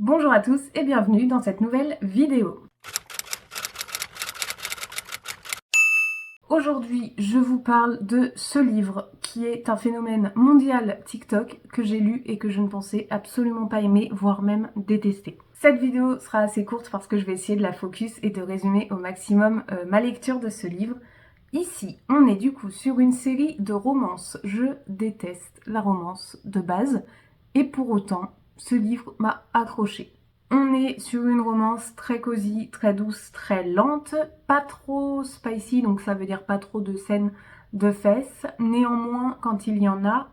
Bonjour à tous et bienvenue dans cette nouvelle vidéo. Aujourd'hui, je vous parle de ce livre qui est un phénomène mondial TikTok que j'ai lu et que je ne pensais absolument pas aimer, voire même détester. Cette vidéo sera assez courte parce que je vais essayer de la focus et de résumer au maximum ma lecture de ce livre. Ici, on est du coup sur une série de romances. Je déteste la romance de base et pour autant, ce livre m'a accrochée. On est sur une romance très cosy, très douce, très lente, pas trop spicy, donc ça veut dire pas trop de scènes de fesses. Néanmoins, quand il y en a,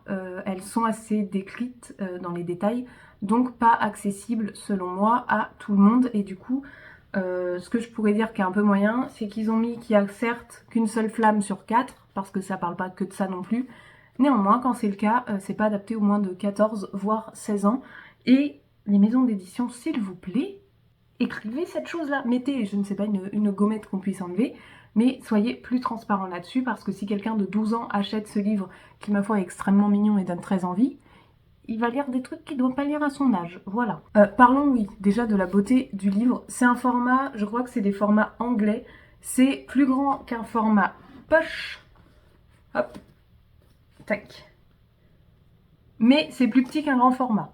elles sont assez décrites dans les détails, donc pas accessibles selon moi à tout le monde. Et du coup, ce que je pourrais dire qui est un peu moyen, c'est qu'ils ont mis qu'il y a certes qu'une seule flamme sur 4, parce que ça parle pas que de ça non plus. Néanmoins, quand c'est le cas, c'est pas adapté aux moins de 14 voire 16 ans. Et les maisons d'édition, s'il vous plaît, écrivez cette chose-là. Mettez, je ne sais pas, une gommette qu'on puisse enlever, mais soyez plus transparent là-dessus, parce que si quelqu'un de 12 ans achète ce livre, qui ma foi est extrêmement mignon et donne très envie, il va lire des trucs qu'il ne doit pas lire à son âge, voilà. Parlons, oui, déjà de la beauté du livre. C'est un format, je crois que c'est des formats anglais, c'est plus grand qu'un format poche, hop, tac. Mais c'est plus petit qu'un grand format.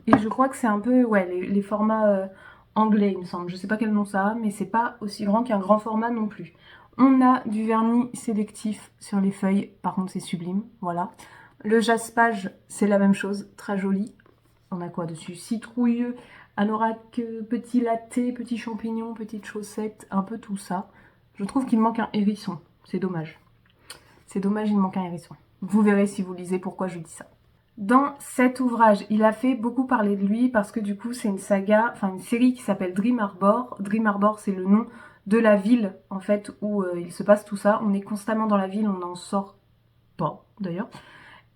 Et je crois que c'est un peu, ouais, les formats anglais, il me semble. Je sais pas quel nom ça a, mais c'est pas aussi grand qu'un grand format non plus. On a du vernis sélectif sur les feuilles, par contre c'est sublime, voilà. Le jaspage, c'est la même chose, très joli. On a quoi dessus? Citrouille, anorak, petit latte, petit champignon, petite chaussette, un peu tout ça. Je trouve qu'il me manque un hérisson, c'est dommage. C'est dommage, il me manque un hérisson. Vous verrez si vous lisez pourquoi je dis ça. Dans cet ouvrage, il a fait beaucoup parler de lui parce que du coup c'est une saga, enfin une série qui s'appelle Dream Harbor. Dream Harbor, c'est le nom de la ville en fait où il se passe tout ça. On est constamment dans la ville, on n'en sort pas d'ailleurs.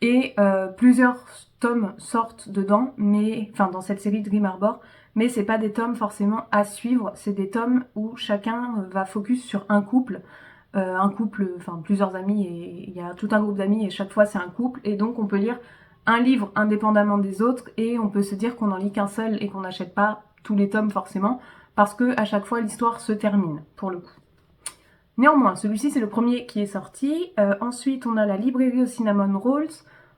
Et plusieurs tomes sortent dedans, mais enfin dans cette série Dream Harbor, mais c'est pas des tomes forcément à suivre, c'est des tomes où chacun va focus sur un couple, enfin plusieurs amis, et il y a tout un groupe d'amis et chaque fois c'est un couple, et donc on peut lire un livre indépendamment des autres et on peut se dire qu'on n'en lit qu'un seul et qu'on n'achète pas tous les tomes forcément, parce que à chaque fois l'histoire se termine pour le coup. Néanmoins, celui-ci c'est le premier qui est sorti. Ensuite on a la librairie au cinnamon rolls.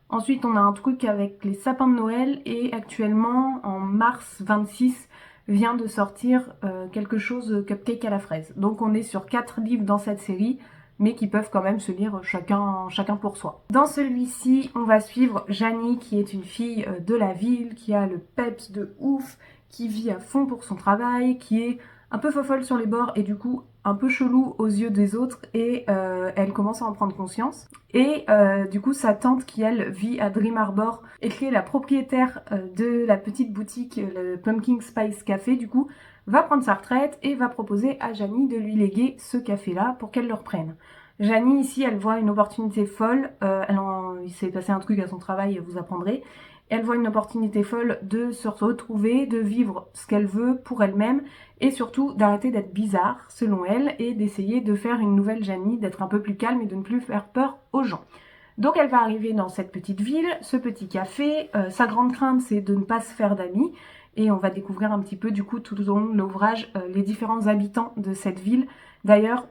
Ensuite on a un truc avec les sapins de Noël et actuellement en mars 26 vient de sortir quelque chose cupcake à la fraise. Donc on est sur 4 livres dans cette série, mais qui peuvent quand même se lire chacun pour soi. Dans celui-ci, on va suivre Janie, qui est une fille de la ville, qui a le peps de ouf, qui vit à fond pour son travail, qui est un peu fofolle sur les bords et du coup un peu chelou aux yeux des autres, et elle commence à en prendre conscience. Et du coup sa tante qui elle vit à Dream Harbor et qui est la propriétaire de la petite boutique, le Pumpkin Spice Café, du coup va prendre sa retraite et va proposer à Janie de lui léguer ce café-là pour qu'elle le reprenne. Janie ici, elle voit une opportunité folle, il s'est passé un truc à son travail, vous apprendrez. Elle voit une opportunité folle de se retrouver, de vivre ce qu'elle veut pour elle-même et surtout d'arrêter d'être bizarre selon elle et d'essayer de faire une nouvelle Janie, d'être un peu plus calme et de ne plus faire peur aux gens. Donc elle va arriver dans cette petite ville, ce petit café. Sa grande crainte c'est de ne pas se faire d'amis et on va découvrir un petit peu du coup tout au long de l'ouvrage les différents habitants de cette ville. D'ailleurs,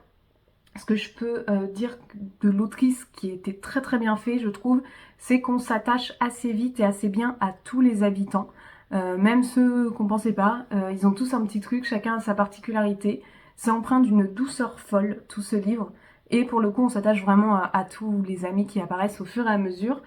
ce que je peux dire de l'autrice qui était très très bien fait, je trouve, c'est qu'on s'attache assez vite et assez bien à tous les habitants, même ceux qu'on pensait pas. Ils ont tous un petit truc, chacun a sa particularité. C'est empreint d'une douceur folle, tout ce livre. Et pour le coup, on s'attache vraiment à tous les amis qui apparaissent au fur et à mesure.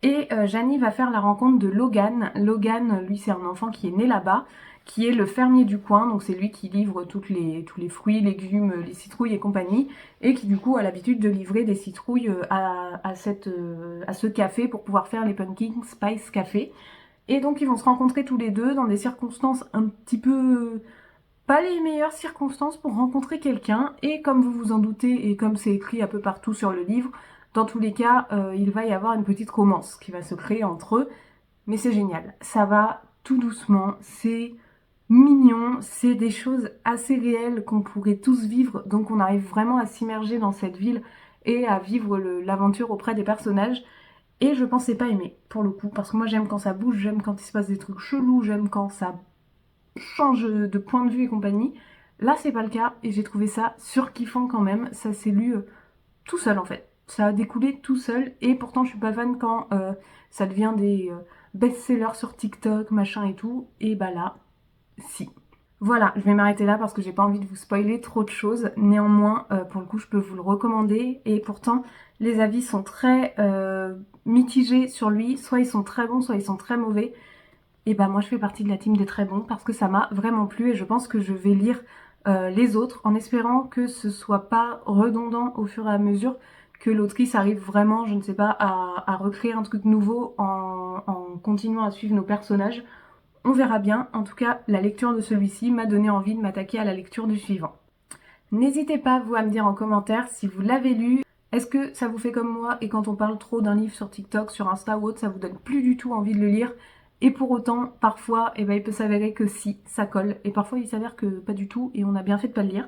Et Janie va faire la rencontre de Logan. Logan, lui, c'est un enfant qui est né là-bas, qui est le fermier du coin, donc c'est lui qui livre tous les fruits, légumes, les citrouilles et compagnie, et qui du coup a l'habitude de livrer des citrouilles à ce café pour pouvoir faire les Pumpkin Spice Café. Et donc ils vont se rencontrer tous les deux dans des circonstances un petit peu pas les meilleures circonstances pour rencontrer quelqu'un, et comme vous vous en doutez et comme c'est écrit un peu partout sur le livre, dans tous les cas, il va y avoir une petite romance qui va se créer entre eux, mais c'est génial. Ça va tout doucement, c'est mignon, c'est des choses assez réelles qu'on pourrait tous vivre, donc on arrive vraiment à s'immerger dans cette ville et à vivre l'aventure auprès des personnages. Et je pensais pas aimer, pour le coup, parce que moi j'aime quand ça bouge, j'aime quand il se passe des trucs chelous, j'aime quand ça change de point de vue et compagnie. Là, c'est pas le cas et j'ai trouvé ça surkiffant quand même. Ça s'est lu tout seul en fait. Ça a découlé tout seul et pourtant je suis pas fan quand ça devient des best-sellers sur TikTok, machin et tout. Et bah là, si. Voilà, je vais m'arrêter là parce que j'ai pas envie de vous spoiler trop de choses. Néanmoins, pour le coup, je peux vous le recommander. Et pourtant, les avis sont très mitigés sur lui. Soit ils sont très bons, soit ils sont très mauvais. Et bah moi, je fais partie de la team des très bons parce que ça m'a vraiment plu et je pense que je vais lire les autres en espérant que ce soit pas redondant au fur et à mesure que l'autrice arrive vraiment, je ne sais pas, à recréer un truc nouveau en continuant à suivre nos personnages. On verra bien, en tout cas la lecture de celui-ci m'a donné envie de m'attaquer à la lecture du suivant. N'hésitez pas vous à me dire en commentaire si vous l'avez lu, est-ce que ça vous fait comme moi et quand on parle trop d'un livre sur TikTok, sur Insta ou autre, ça vous donne plus du tout envie de le lire et pour autant, parfois, il peut s'avérer que si, ça colle et parfois il s'avère que pas du tout et on a bien fait de pas le lire.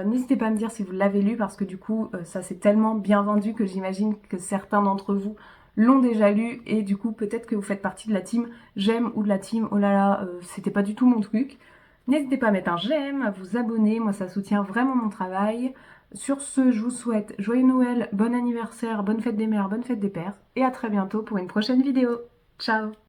N'hésitez pas à me dire si vous l'avez lu parce que du coup ça s'est tellement bien vendu que j'imagine que certains d'entre vous l'ont déjà lu et du coup peut-être que vous faites partie de la team j'aime ou de la team oh là là c'était pas du tout mon truc. N'hésitez pas à mettre un j'aime, à vous abonner, moi ça soutient vraiment mon travail. Sur ce, je vous souhaite joyeux Noël, bon anniversaire, bonne fête des mères, bonne fête des pères et à très bientôt pour une prochaine vidéo. Ciao!